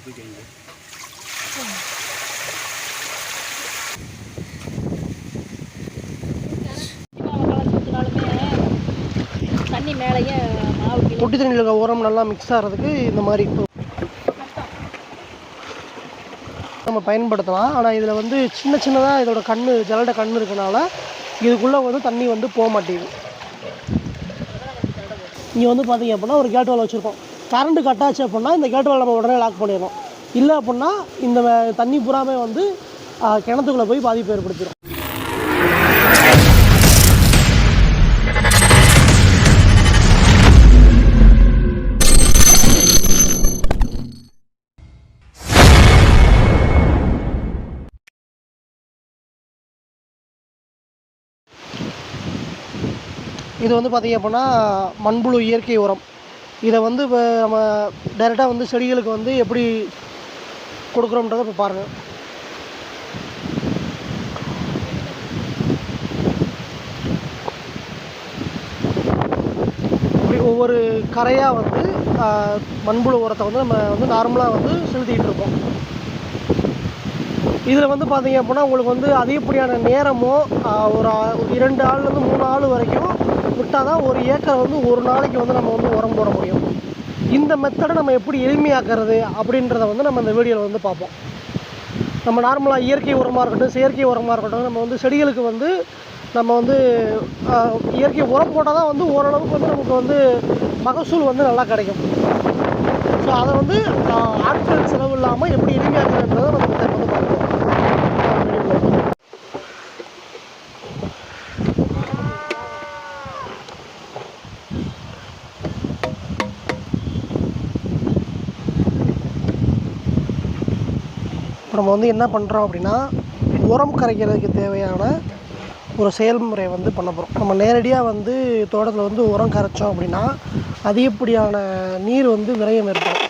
தண்ணி மேலேயே மாவு பொட்டி தண்ணியில் இருக்க உரம் நல்லா மிக்ஸ் ஆகிறதுக்கு இந்த மாதிரி நம்ம பயன்படுத்தலாம். ஆனால் இதில் வந்து சின்ன சின்னதாக இதோட கண்ணு ஜலட கண்ணு இருக்கனால இதுக்குள்ளே வந்து தண்ணி வந்து போக மாட்டேங்குது. இங்கே வந்து பார்த்திங்க அப்படின்னா ஒரு கேட் வால் வச்சுருக்கோம். கரண்ட்டு கட்டாச்சு அப்படின்னா இந்த கேட் வால் நம்ம உடனே லாக் பண்ணிடணும். இல்லை அப்படின்னா இந்த தண்ணி பூராமே வந்து கிணத்துக்குள்ளே போய் பாதிப்பு ஏற்படுத்திடும். இது வந்து பார்த்திங்க அப்படின்னா மண்புழு இயற்கை உரம். இதை வந்து இப்போ நம்ம டைரெக்டாக வந்து செடிகளுக்கு வந்து எப்படி கொடுக்குறோம்ன்றதை இப்போ பாருங்கள். இப்படி ஒவ்வொரு கரையாக வந்து மண்புழு உரத்தை வந்து நம்ம வந்து நார்மலாக வந்து செலுத்திக்கிட்டு இருக்கோம். இதில் வந்து பார்த்திங்க அப்படின்னா உங்களுக்கு வந்து அதிகப்படியான நேரமோ ஒரு 2 ஆள்லேருந்து 3 ஆள் வரைக்கும் விட்டால் தான் ஒரு ஏக்கரை வந்து ஒரு நாளைக்கு வந்து நம்ம வந்து உரம் போட முடியும். இந்த மெத்தடை நம்ம எப்படி எளிமையாக்குறது அப்படின்றத வந்து நம்ம இந்த வீடியோவில் வந்து பார்ப்போம். நம்ம நார்மலாக இயற்கை உரமாக இருக்கட்டும் செயற்கை உரமாக இருக்கட்டும் நம்ம வந்து செடிகளுக்கு வந்து நம்ம வந்து இயற்கை உரம் போட்டால் தான் வந்து ஓரளவுக்கு வந்து நமக்கு வந்து மகசூல் வந்து நல்லா கிடைக்கும். ஸோ அதை வந்து ஆட்கள் செலவு இல்லாமல் எப்படி எளிமையாக்குறதுன்றதை நம்ம வந்து பார்ப்போம். நம்ம வந்து என்ன பண்ணுறோம் அப்படின்னா உரம் கரைக்கிறதுக்கு தேவையான ஒரு செயல்முறை வந்து பண்ண போகிறோம். நம்ம நேரடியாக வந்து தோட்டத்தில் வந்து உரம் கரைச்சோம் அப்படின்னா அதிகப்படியான நீர் வந்து விரயம் ஏற்படும்.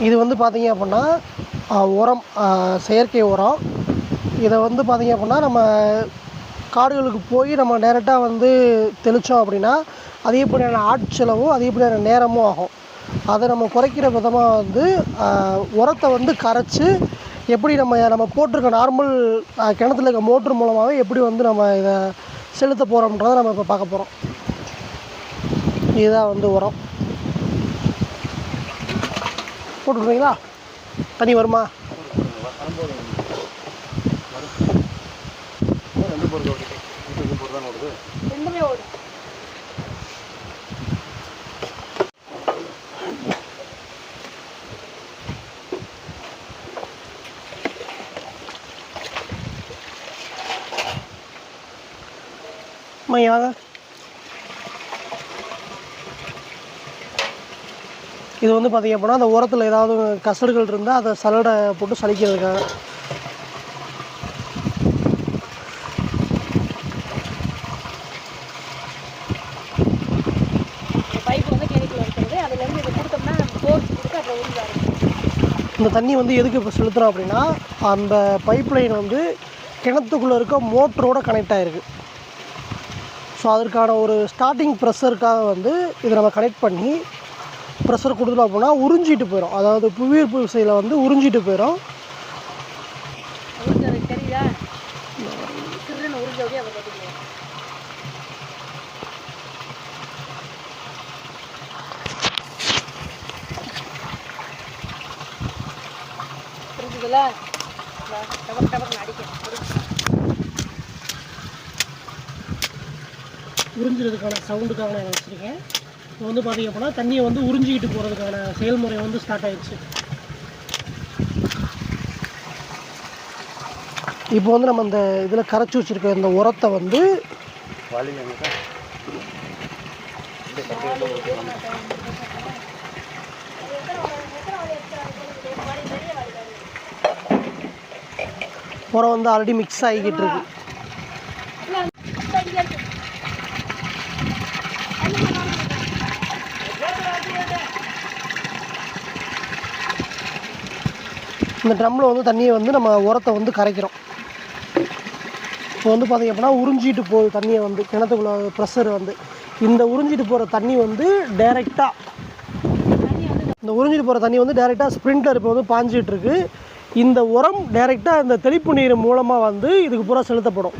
இது வந்து பார்த்திங்க அப்படின்னா உரம் செயற்கை உரம். இதை வந்து பார்த்திங்க அப்படின்னா நம்ம காடுகளுக்கு போய் நம்ம டைரெக்டாக வந்து தெளித்தோம் அப்படின்னா அதிகப்படியான ஆட்செலவும் அதிகப்படியான நேரமும் ஆகும். அதை நம்ம குறைக்கிற விதமாக வந்து உரத்தை வந்து கரைச்சி எப்படி நம்ம போட்டிருக்க நார்மல் கிணத்துல இருக்க மோட்ரு மூலமாகவே எப்படி வந்து நம்ம இதை செலுத்த போகிறோம்ன்றதை நம்ம இப்போ பார்க்க போகிறோம். இதுதான் வந்து உரம். போட்டுருவீங்களா? தண்ணி வருமா? ரெண்டுமே ஓடும். வாங்க. இது வந்து பார்த்திங்க அப்படின்னா அந்த உரத்தில் ஏதாவது கசடுகள் இருந்தால் அதை சலடை போட்டு சலிக்கிறதுக்காக. இந்த தண்ணி வந்து எதுக்கு இப்போ செலுத்துகிறோம் அப்படின்னா அந்த பைப் லைன் வந்து கிணத்துக்குள்ளே இருக்க மோட்டரோட கனெக்ட் ஆகிருக்கு. ஸோ அதற்கான ஒரு ஸ்டார்டிங் ப்ரெஷருக்காக வந்து இதை நம்ம கனெக்ட் பண்ணி ப்ரெஷர் கொடுத்துட்டோம் அப்படின்னா உறிஞ்சிட்டு போயிடும். அதாவது புவியீர்ப்பு விசையில் வந்து உறிஞ்சிட்டு போயிடும். உறிஞ்சிறதுக்கான சவுண்டுக்காக நான் வச்சுருக்கேன். இப்போ வந்து பார்த்திங்க அப்படின்னா தண்ணியை வந்து உறிஞ்சிக்கிட்டு போகிறதுக்கான செயல்முறை வந்து ஸ்டார்ட் ஆகிடுச்சு. இப்போ வந்து நம்ம இந்த இதில் கரைச்சி வச்சுருக்க இந்த உரத்தை வந்து உரம் வந்து ஆல்ரெடி மிக்ஸ் ஆகிக்கிட்டு இருக்கு. இந்த ட்ரம்மில் வந்து தண்ணியை வந்து நம்ம உரத்தை வந்து கரைக்கிறோம். இப்போ வந்து பார்த்திங்க அப்படின்னா உறிஞ்சிட்டு போகுது தண்ணியை வந்து கிணத்துக்குள்ள ப்ரெஷர் வந்து இந்த உறிஞ்சிட்டு போகிற தண்ணி வந்து டைரெக்டாக இந்த உறிஞ்சிட்டு போகிற தண்ணி வந்து டைரெக்டாக ஸ்ப்ரிங்க்லர் இப்போ வந்து பாஞ்சிட்ருக்கு. இந்த உரம் டைரெக்டாக இந்த தெளிப்பு நீர் மூலமாக வந்து இதுக்கு பூரா செலுத்தப்படும்.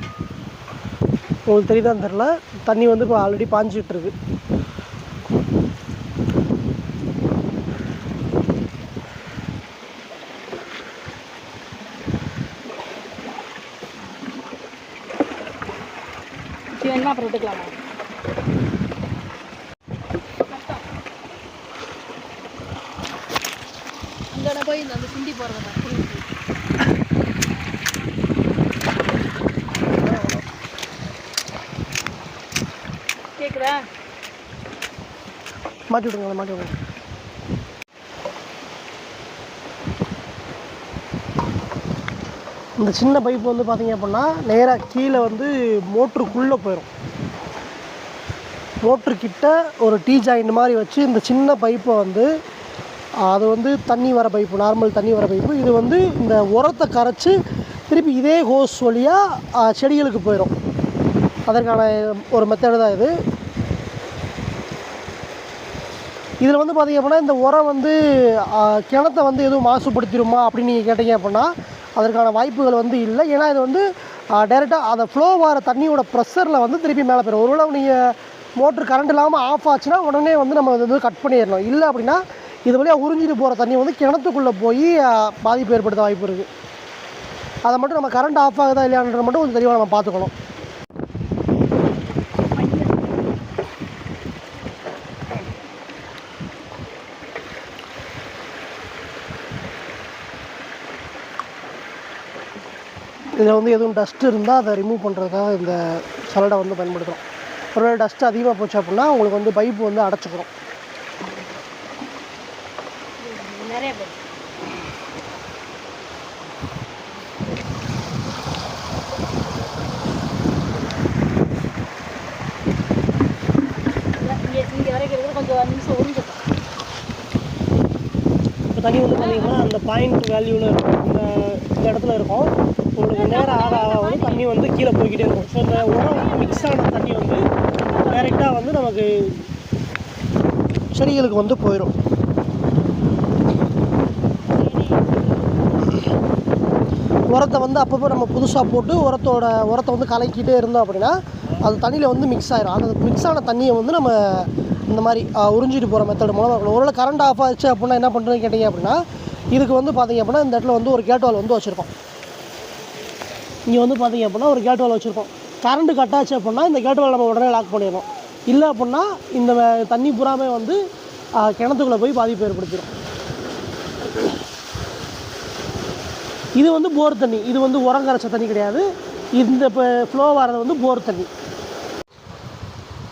உங்களுக்கு தெரியுதான்னு தெரில, தண்ணி வந்து இப்போ ஆல்ரெடி பாஞ்சிட்ருக்கு. வேணுமா அப்புறம் விட்டுக்கலாமா? அங்கே போய் அந்த சிண்டி போடுறது கேட்குதா? மாட்டி விடுங்களா, மாட்டி விடுங்க. இந்த சின்ன பைப்பு வந்து பார்த்திங்க அப்படின்னா நேராக கீழே வந்து மோட்ருக்குள்ளே போயிடும். மோட்ருக்கிட்ட ஒரு டீ ஜாயிண்ட் மாதிரி வச்சு இந்த சின்ன பைப்பை வந்து அது வந்து தண்ணி வர பைப்பு, நார்மல் தண்ணி வர பைப்பு. இது வந்து இந்த உரத்தை கரைச்சி திருப்பி இதே ஹோஸ் வழியாக செடிகளுக்கு போயிடும். அதற்கான ஒரு மெத்தடு தான் இது. இதில் வந்து பார்த்திங்க அப்படின்னா இந்த உரம் வந்து கிணத்தை வந்து எதுவும் மாசுபடுத்திடுமா அப்படின்னு நீங்கள் கேட்டிங்க அப்படின்னா அதற்கான வாய்ப்புகள் வந்து இல்லை. ஏன்னா இது வந்து டைரெக்டாக அதை ஃப்ளோ ஆகிற தண்ணியோட ப்ரெஷரில் வந்து திருப்பி மேலே போயிடும். ஒருவேளை நீங்கள் மோட்ரு கரண்ட் இல்லாமல் ஆஃப் ஆச்சுன்னா உடனே வந்து நம்ம வந்து கட் பண்ணிடணும். இல்லை அப்படின்னா இது வழியாக உறிஞ்சிட்டு போகிற தண்ணி வந்து கிணத்துக்குள்ளே போய் பாதிப்பு ஏற்படுத்த வாய்ப்பு இருக்குது. அதை மட்டும் நம்ம கரண்ட் ஆஃப் ஆகுதா இல்லையான்றதை மட்டும் கொஞ்சம் தெளிவாக நம்ம பார்த்துக்கணும். இதில் வந்து எதுவும் டஸ்ட்டு இருந்தால் அதை ரிமூவ் பண்ணுறதுக்காக இந்த சலடை வந்து பயன்படுத்துகிறோம். ஒருவேளை டஸ்ட்டு அதிகமாக போச்சு அப்படின்னா உங்களுக்கு வந்து பைப்பு வந்து அடைச்சிக்கிறோம். நிறைய பேர் இங்கே வரைக்கும் கொஞ்சம் நிமிஷம் உறிஞ்சிடும். இப்போ தண்ணி வந்து பார்த்திங்கன்னா அந்த பாயிண்ட் வேல்யூவில் இருக்கும், இந்த இடத்துல இருக்கும். உங்களுக்கு நேரம் ஆக ஆக வந்து தண்ணி வந்து கீழே போய்கிட்டே இருக்கும். ஸோ இந்த உரம் வந்து மிக்ஸ் ஆன தண்ணி வந்து டைரெக்டாக வந்து நமக்கு செடிகளுக்கு வந்து போயிடும். உரத்தை வந்து அப்பப்போ நம்ம புதுசாக போட்டு உரத்தை வந்து கலக்கிட்டே இருந்தோம் அப்படின்னா அது தண்ணியில் வந்து மிக்ஸ் ஆகிடும். அந்த மிக்ஸ் ஆன தண்ணியை வந்து நம்ம இந்த மாதிரி உறிஞ்சிட்டு போகிற மெத்தட் மூலமாக இருக்கணும். ஒருவேளை கரண்ட் ஆஃப் ஆச்சு அப்படின்னா என்ன பண்ணுறதுன்னு கேட்டிங்க அப்படின்னா இதுக்கு வந்து பார்த்திங்க அப்படின்னா இந்த இடத்துல வந்து ஒரு கேட் வால் வந்து வச்சுருக்கோம். இங்கே வந்து பார்த்திங்க அப்படின்னா ஒரு கேட் வால் வச்சுருக்கோம். கரண்ட்டு கட் ஆச்சு அப்படின்னா இந்த கேட் வால் நம்ம உடனே லாக் பண்ணிடணும். இல்லை அப்படின்னா இந்த தண்ணி பூராமே வந்து கிணத்துக்குள்ளே போய் பாதிப்பு ஏற்படுத்திடும். இது வந்து போர் தண்ணி, இது வந்து உரம் கரைச்ச தண்ணி கிடையாது. இந்த இப்போ ஃப்ளோ வர்றது வந்து போர் தண்ணி.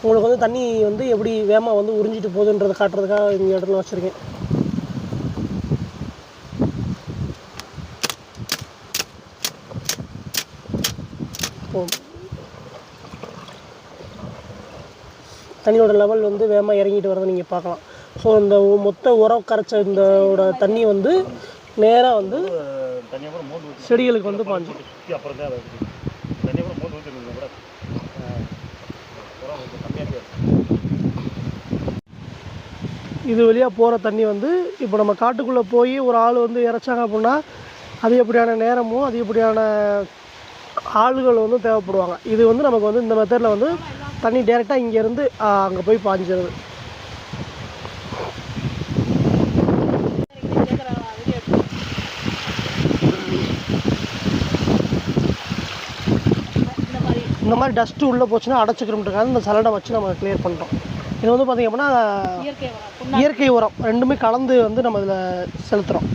உங்களுக்கு வந்து தண்ணி வந்து எப்படி வேகமாக வந்து உறிஞ்சிட்டு போகுதுன்றதை காட்டுறதுக்காக இந்த இடத்துல வச்சுருக்கேன். தண்ணியோட லெவல் வந்து வேகமாக இறங்கிட்டு வரதை நீங்கள் பார்க்கலாம். ஸோ இந்த மொத்த உரம் கரைச்ச இந்தோட தண்ணி வந்து நேராக வந்து செடிகளுக்கு வந்து பாஞ்சு. இது வழியாக போகிற தண்ணி வந்து இப்போ நம்ம காட்டுக்குள்ளே போய் ஒரு ஆள் வந்து இறைச்சாங்க அப்படின்னா அதிகப்படியான நேரமும் அதிகப்படியான ஆளுகள் வந்து தேவைப்படுவாங்க. இது வந்து நமக்கு வந்து இந்த மெத்தடில் வந்து தண்ணி டைரெக்டாக இங்கேருந்து அங்கே போய் பாஞ்சிடுது. இந்த மாதிரி டஸ்ட்டு உள்ளே போச்சுன்னா அடைச்சிக்கிறோம்ன்றக்காக இந்த சலடை வச்சு நம்ம கிளியர் பண்ணுறோம். இது வந்து பார்த்திங்க அப்படின்னா இயற்கை உரம் ரெண்டுமே கலந்து வந்து நம்ம இதில் செலுத்துகிறோம்.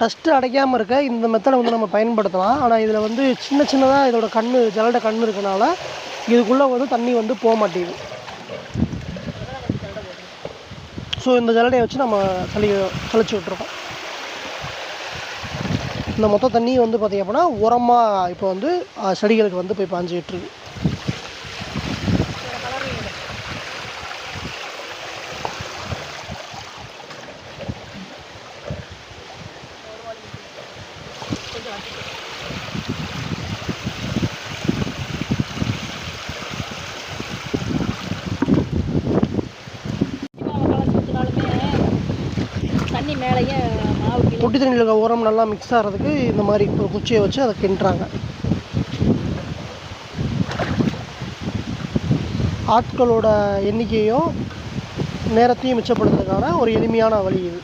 டஸ்ட்டு அடைக்காமல் இருக்க இந்த மெத்தடை வந்து நம்ம பயன்படுத்தலாம். ஆனால் இதில் வந்து சின்ன சின்னதாக இதோட ஜலடை கண் இருக்கனால இதுக்குள்ளே வந்து தண்ணி வந்து போக மாட்டேங்குது. ஸோ இந்த ஜல்லடையை வச்சு நம்ம தெளிச்சு விட்டுருக்கோம். இந்த மொத்த தண்ணி வந்து பார்த்திங்க அப்படின்னா உரமாக இப்போ வந்து செடிகளுக்கு வந்து போய் பாஞ்சிக்கிட்டுருக்கு. தண்ணி மேலேயே மாவு தொட்டி தண்ணியில் இருக்க உரம் நல்லா மிக்ஸ் ஆகிறதுக்கு இந்த மாதிரி ஒரு குச்சியை வச்சு அதை கிண்டுறாங்க. ஆட்களோட எண்ணிக்கையும் நேரத்தையும் மிச்சப்படுத்துறதுக்கான ஒரு எளிமையான வழி இது.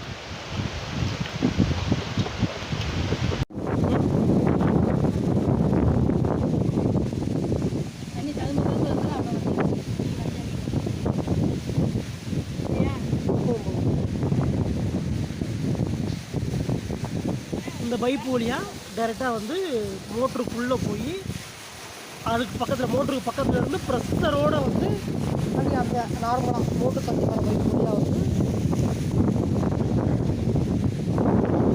இந்த பைப்பு வழியாக டைரெக்டாக வந்து மோட்டருக்குள்ளே போய் அதுக்கு பக்கத்தில் மோட்டருக்கு பக்கத்தில் இருந்து ப்ரெஷரோடு வந்து தண்ணி அந்த நார்மலாக மோட்டர் தண்ணி வர பைப்பு வழியாக வந்து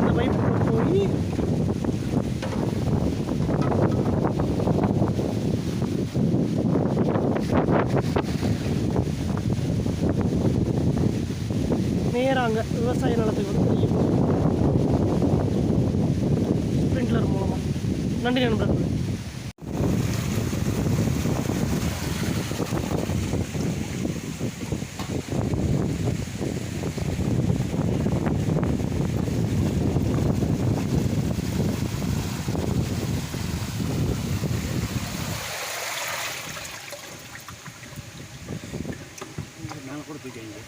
இந்த பைப்புக்குள்ளே போய் நேராக அங்கே விவசாய நிலத்துக்கு வந்து தெரியும் ஸ்ப்ரிங்க்லர் மூலமாக. நன்றி நண்பர்களே. நாங்கள் கூட தூக்கிங்க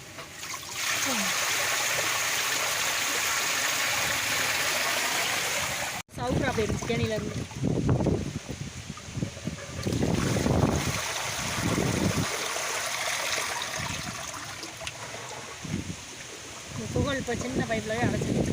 சவுக்குறா போயிடுச்சு கேணியிலேருந்து. புகழ் இப்போ சின்ன பைப்பில் அடைச்சிருக்கு.